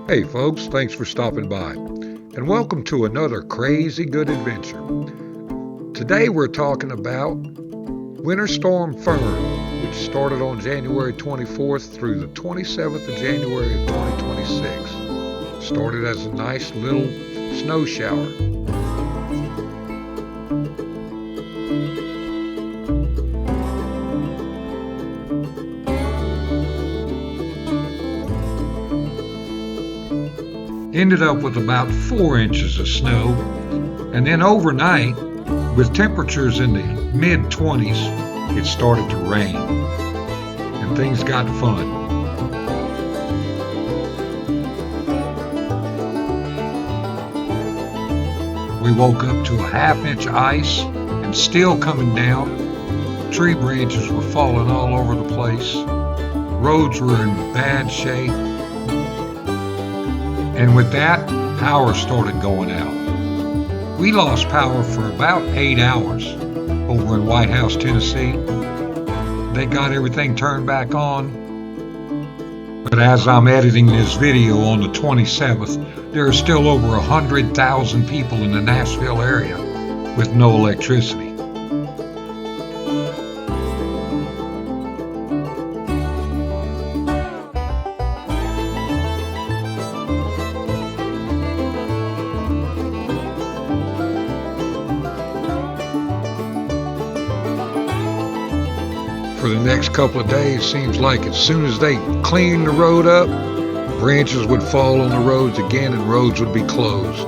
Hey folks, thanks for stopping by, and welcome to another crazy good adventure. Today we're talking about Winter Storm Fern, which started on January 24th through the 27th of January of 2026. Started as a nice little snow shower. Ended up with about 4 inches of snow, and then overnight, with temperatures in the mid 20s, it started to rain, and things got fun. We woke up to a half-inch ice and still coming down. Tree branches were falling all over the place. Roads were in bad shape. And with that, power started going out. We lost power for about 8 hours over in White House, Tennessee. They got everything turned back on. But as I'm editing this video on the 27th, there are still over 100,000 people in the Nashville area with no electricity. For the next couple of days, seems like as soon as they cleaned the road up, branches would fall on the roads again and roads would be closed.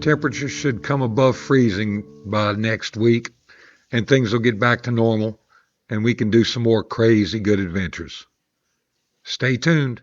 Temperatures should come above freezing by next week, and things will get back to normal, and we can do some more crazy good adventures. Stay tuned.